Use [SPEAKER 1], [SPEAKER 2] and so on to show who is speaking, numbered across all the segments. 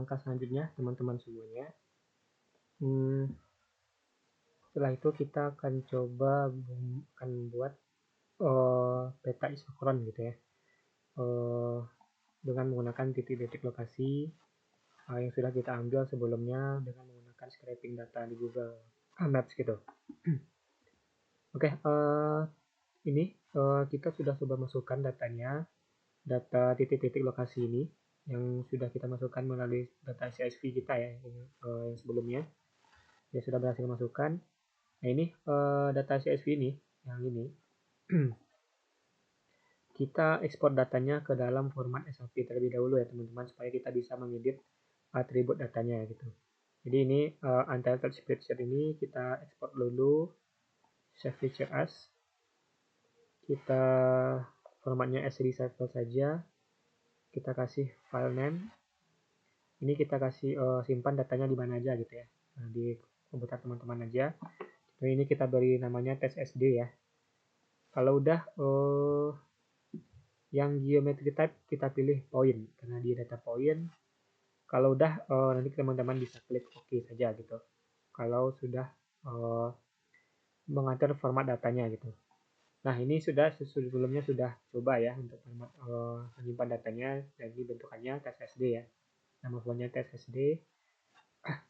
[SPEAKER 1] langkah selanjutnya teman-teman semuanya. Setelah itu kita akan coba buat peta isokron gitu ya, dengan menggunakan titik-titik lokasi yang sudah kita ambil sebelumnya dengan menggunakan scraping data di Google Maps gitu. Oke, ini kita sudah coba masukkan datanya, data titik-titik lokasi ini yang sudah kita masukkan melalui data CSV kita ya, yang sebelumnya ya sudah berhasil masukkan. Nah ini data CSV ini, yang ini kita ekspor datanya ke dalam format SAP terlebih dahulu ya teman-teman, supaya kita bisa mengedit atribut datanya gitu. Jadi ini untitled spreadsheet ini kita ekspor dulu, save feature as, kita formatnya as recycle saja, kita kasih file name, ini kita kasih simpan datanya di mana aja gitu ya, di komputer teman-teman aja. Dan ini kita beri namanya test SD ya. Kalau udah yang geometry type kita pilih point karena dia data point. Kalau udah nanti teman-teman bisa klik OK saja gitu. Kalau sudah mengatur format datanya gitu. Nah ini sebelumnya sudah coba ya untuk format menyimpan datanya, jadi bentukannya test SD ya. Nama filenya test SD.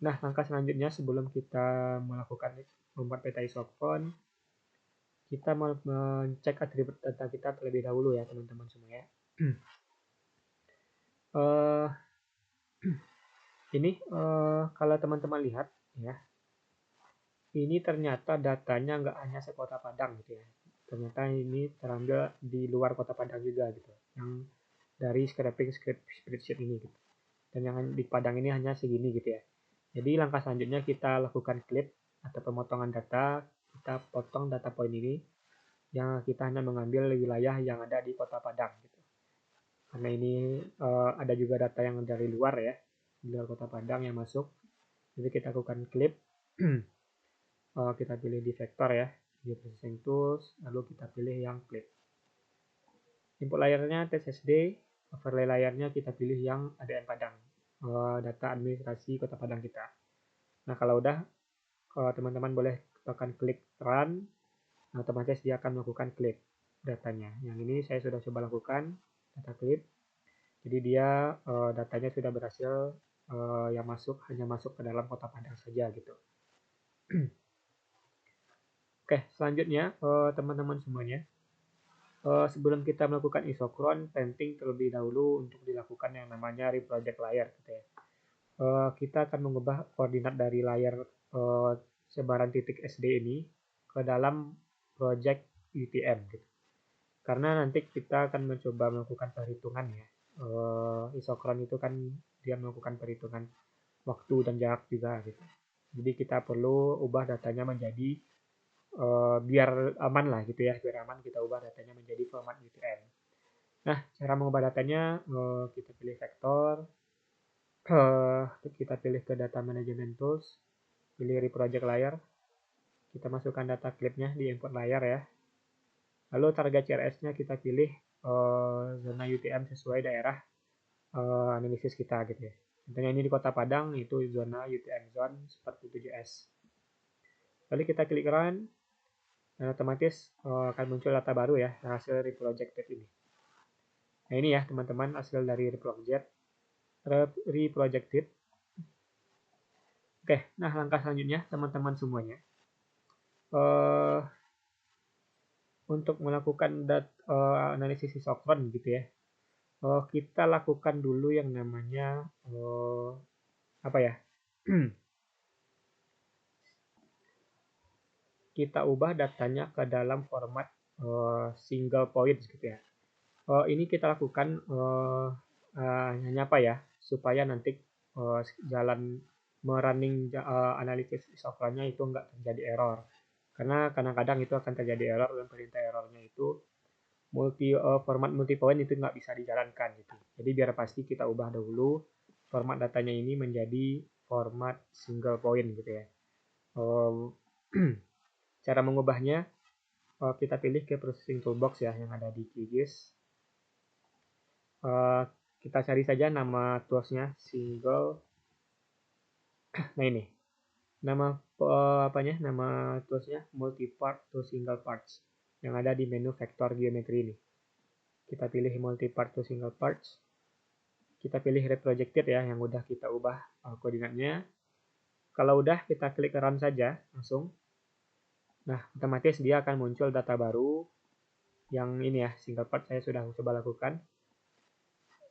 [SPEAKER 1] Nah langkah selanjutnya sebelum kita melakukan membuat peta isokron, kita mengecek atribut data kita terlebih dahulu ya teman-teman semua ya. Ini kalau teman-teman lihat ya, ini ternyata datanya nggak hanya sekota Padang gitu ya. Ternyata ini terambil di luar kota Padang juga gitu, yang dari scraping spreadsheet ini gitu. Dan yang di Padang ini hanya segini gitu ya. Jadi langkah selanjutnya kita lakukan clip atau pemotongan data, kita potong data point ini, yang kita hanya mengambil wilayah yang ada di kota Padang gitu. Karena ini ada juga data yang dari luar ya, di luar kota Padang yang masuk. Jadi kita lakukan clip, kita pilih di vektor ya, di processing tools, lalu kita pilih yang clip. Input layarnya TSSD, overlay layarnya kita pilih yang ADN Padang, data administrasi kota Padang kita. Nah kalau udah, teman-teman boleh tekan klik run, otomatis dia akan melakukan clip datanya. Yang ini saya sudah coba lakukan data clip. Jadi dia datanya sudah berhasil yang hanya masuk ke dalam kota Padang saja gitu. Oke, selanjutnya teman-teman semuanya, sebelum kita melakukan isokron, penting terlebih dahulu untuk dilakukan yang namanya reproject layer gitu ya. Kita akan mengubah koordinat dari layar sebaran titik SD ini ke dalam project UTM gitu. Karena nanti kita akan mencoba melakukan perhitungan ya. Isokron itu kan dia melakukan perhitungan waktu dan jarak juga gitu. Jadi kita perlu ubah datanya menjadi biar aman lah gitu ya, biar aman kita ubah datanya menjadi format UTM. Nah, cara mengubah datanya kita pilih vektor, kita pilih ke data management tools, pilih reproject layer, kita masukkan data clipnya di input layer ya. Lalu target CRS-nya kita pilih zona UTM sesuai daerah analisis kita gitu ya. Contohnya ini di Kota Padang itu zona UTM zone 47S. Lalu kita klik run, dan otomatis akan muncul data baru ya, hasil reprojected ini. Nah ini ya teman-teman hasil dari reprojected. Oke, nah langkah selanjutnya teman-teman semuanya, untuk melakukan analisis isokron gitu ya, kita lakukan dulu yang namanya apa ya? Kita ubah datanya ke dalam format single point gitu ya. Ini kita lakukan hanya apa ya? Supaya nanti jalan merunning analisis isokronnya itu enggak terjadi error. Karena kadang-kadang itu akan terjadi error dan perintah errornya itu format multi point itu nggak bisa dijalankan gitu. Jadi biar pasti kita ubah dahulu format datanya ini menjadi format single point gitu ya. Cara mengubahnya kita pilih ke processing toolbox ya yang ada di QGIS. Kita cari saja nama toolsnya single Nah ini, nama toolsnya multi-part to single parts yang ada di menu vektor geometri ini. Kita pilih multi-part to single parts. Kita pilih reprojected ya, yang udah kita ubah koordinatnya. Kalau udah, kita klik run saja langsung. Nah, otomatis dia akan muncul data baru yang ini ya, single part saya sudah coba lakukan.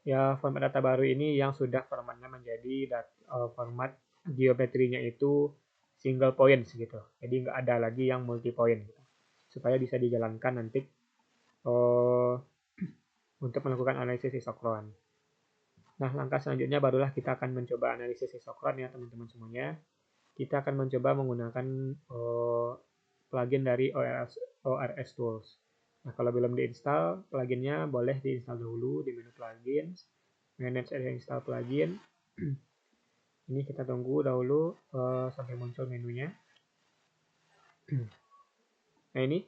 [SPEAKER 1] Ya, format data baru ini yang sudah formatnya menjadi format geometrinya itu single point gitu. Jadi nggak ada lagi yang multi point gitu. Supaya bisa dijalankan nanti untuk melakukan analisis isokron. Nah, langkah selanjutnya barulah kita akan mencoba analisis isokron ya teman-teman semuanya. Kita akan mencoba menggunakan plugin dari ORS Tools. Nah, kalau belum diinstal pluginnya, boleh diinstal dulu di menu plugin, manage and install plugin. Ini kita tunggu dahulu sampai muncul menunya. Nah ini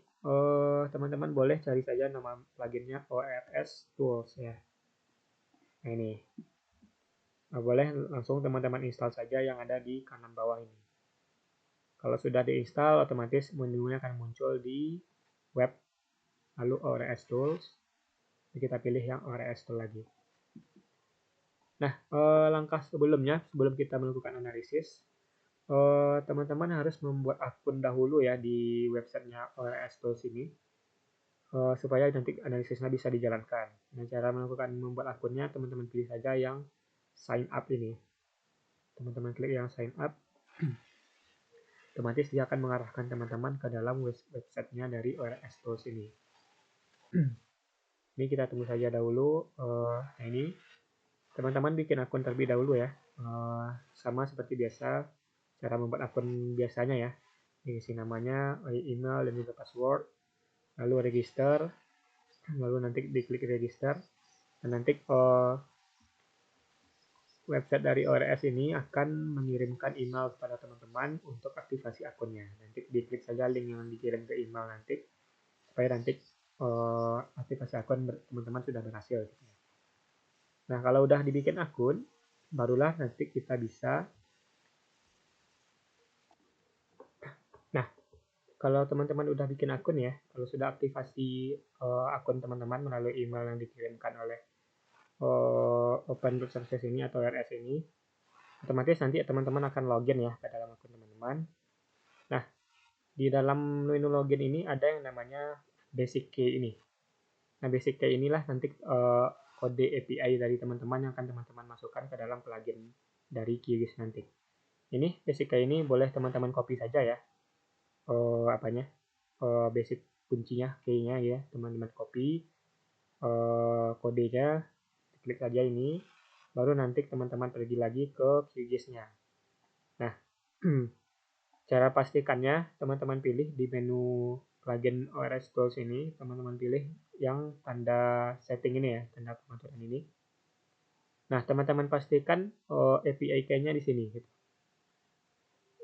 [SPEAKER 1] teman-teman boleh cari saja nama pluginnya ORS Tools ya. Nah ini. Nah, boleh langsung teman-teman install saja yang ada di kanan bawah ini. Kalau sudah diinstal, otomatis menunya akan muncul di web, lalu ORS Tools. Kita pilih yang ORS Tool lagi. Nah, langkah sebelumnya, sebelum kita melakukan analisis, teman-teman harus membuat akun dahulu ya di websitenya ORS Tools ini, supaya nanti analisisnya bisa dijalankan. Nah, cara membuat akunnya, teman-teman pilih saja yang sign up ini. Teman-teman klik yang sign up, otomatis dia akan mengarahkan teman-teman ke dalam websitenya dari ORS Tools ini. Ini kita tunggu saja dahulu. Nah ini teman-teman bikin akun terlebih dahulu ya. Sama seperti biasa, cara membuat akun biasanya ya. Isi namanya, email, dan juga password. Lalu register. Lalu nanti diklik register. Dan nanti website dari ORS ini akan mengirimkan email kepada teman-teman untuk aktivasi akunnya. Nanti diklik saja link yang dikirim ke email nanti supaya nanti aktivasi akun teman-teman sudah berhasil. Nah, kalau udah dibikin akun, barulah nanti kita bisa. Nah, kalau teman-teman udah bikin akun ya, kalau sudah aktivasi akun teman-teman melalui email yang dikirimkan oleh Open Root Service ini atau RS ini, otomatis nanti teman-teman akan login ya ke dalam akun teman-teman. Nah, di dalam menu login ini ada yang namanya basic key ini. Nah, basic key inilah nanti kode API dari teman-teman yang akan teman-teman masukkan ke dalam plugin dari QGIS nanti. Ini basic key ini boleh teman-teman copy saja ya. Basic kuncinya, key-nya ya, teman-teman copy kodenya, klik saja ini, baru nanti teman-teman pergi lagi ke QGIS-nya. Nah, cara pastikannya teman-teman pilih di menu plugin ORS Tools ini, teman-teman pilih yang tanda setting ini ya, tanda pengaturan ini. Nah, teman-teman pastikan API key-nya di sini. Gitu.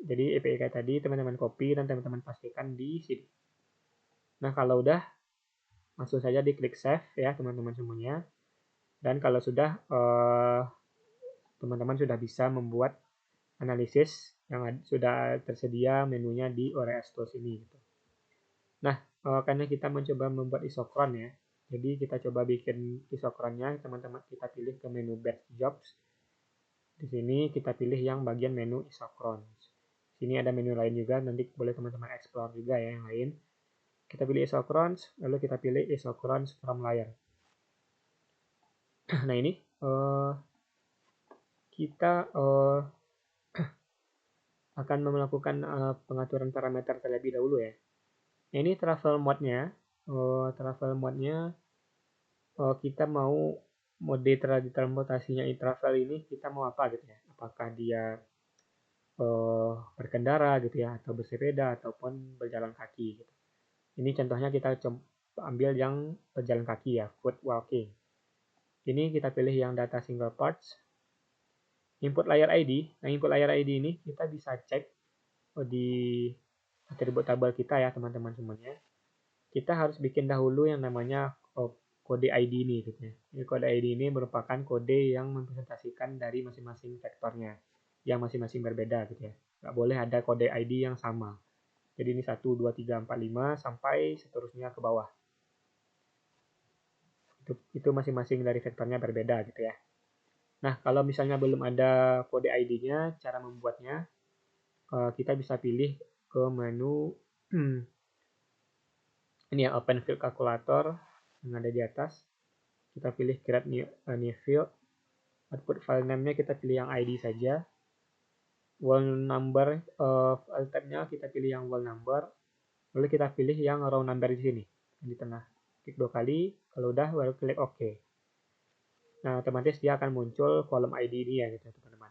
[SPEAKER 1] Jadi API key tadi teman-teman copy dan teman-teman pastikan di sini. Nah, kalau udah, langsung saja diklik save ya teman-teman semuanya. Dan kalau sudah, teman-teman sudah bisa membuat analisis yang sudah tersedia menunya di ORS Tools ini. Gitu. Nah, karena kita mencoba membuat isokron ya, jadi kita coba bikin isokronnya, teman-teman kita pilih ke menu Batch Jobs. Di sini kita pilih yang bagian menu isokron. Sini ada menu lain juga, nanti boleh teman-teman explore juga ya yang lain. Kita pilih isochrons, lalu kita pilih isochrons from layer. Nah ini kita akan melakukan pengaturan parameter terlebih dahulu ya. Nah, ini travel mode-nya. Travel mode-nya kita mau mode transportasinya travel ini kita mau apa gitu ya. Apakah dia berkendara gitu ya, atau bersepeda ataupun berjalan kaki gitu. Ini contohnya kita ambil yang berjalan kaki ya, foot walking. Ini kita pilih yang data single parts. Input layer ID. Nah, input layer ID ini kita bisa cek di atribut tabel kita ya, teman-teman semuanya. Kita harus bikin dahulu yang namanya kode ID ini gitu ya. Ini kode ID ini merupakan kode yang mempresentasikan dari masing-masing vektornya. yang masing-masing berbeda gitu ya. Nggak boleh ada kode ID yang sama. Jadi ini 1, 2, 3, 4, 5 sampai seterusnya ke bawah. Itu masing-masing dari vektornya berbeda gitu ya. Nah, kalau misalnya belum ada kode ID-nya, cara membuatnya kita bisa pilih ke menu ini ya, Open Field Calculator yang ada di atas. Kita pilih Create new field. Output file name-nya kita pilih yang ID saja. Wall number file type-nya kita pilih yang wall number. Lalu kita pilih yang row number di sini, di tengah. Klik 2 kali, kalau udah baru klik OK. Nah, otomatis dia akan muncul kolom ID ini ya gitu teman-teman.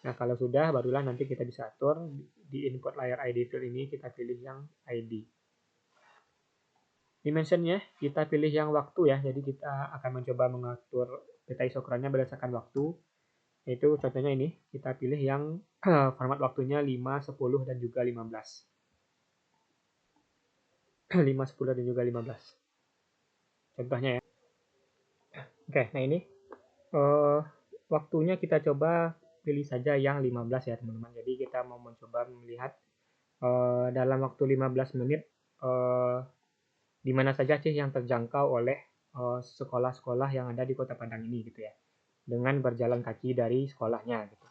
[SPEAKER 1] Nah, kalau sudah barulah nanti kita bisa atur di input layer ID field ini kita pilih yang ID. Dimensionnya kita pilih yang waktu ya, jadi kita akan mencoba mengatur peta isokronnya berdasarkan waktu. Yaitu contohnya ini, kita pilih yang format waktunya 5, 10, dan juga 15. 5, 10, dan juga 15. Contohnya ya. Oke, nah ini waktunya kita coba pilih saja yang 15 ya teman-teman. Jadi kita mau mencoba melihat dalam waktu 15 menit di mana saja sih yang terjangkau oleh sekolah-sekolah yang ada di Kota Padang ini gitu ya. Dengan berjalan kaki dari sekolahnya gitu.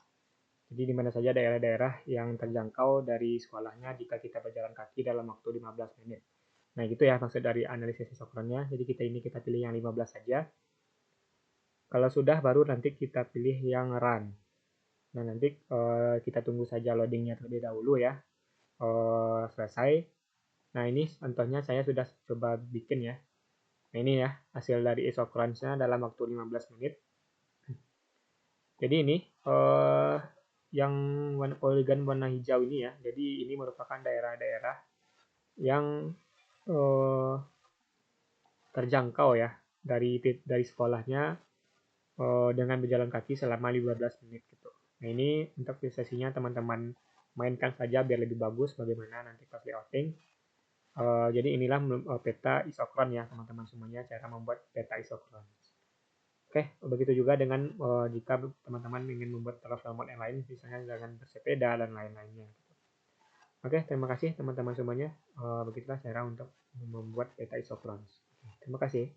[SPEAKER 1] Jadi di mana saja daerah-daerah yang terjangkau dari sekolahnya jika kita berjalan kaki dalam waktu 15 menit. Nah, gitu ya maksud dari analisis isokronnya. Jadi kita pilih yang 15 saja. Kalau sudah baru nanti kita pilih yang run. Nah, nanti kita tunggu saja loadingnya terlebih dahulu ya. Selesai. Nah, ini contohnya saya sudah coba bikin ya. Nah, ini ya hasil dari isokronnya dalam waktu 15 menit. Jadi ini yang poligon warna hijau ini ya. Jadi ini merupakan daerah-daerah yang terjangkau ya dari sekolahnya dengan berjalan kaki selama 15 menit gitu. Nah, ini untuk sesinya teman-teman mainkan saja biar lebih bagus bagaimana nanti pas layouting. Jadi inilah peta isokron ya teman-teman semuanya, cara membuat peta isokron. Oke, begitu juga dengan jika teman-teman ingin membuat transformer yang lain, misalnya dengan bersepeda dan lain-lainnya. Oke, terima kasih teman-teman semuanya. Begitulah cara untuk membuat peta isokron. Terima kasih.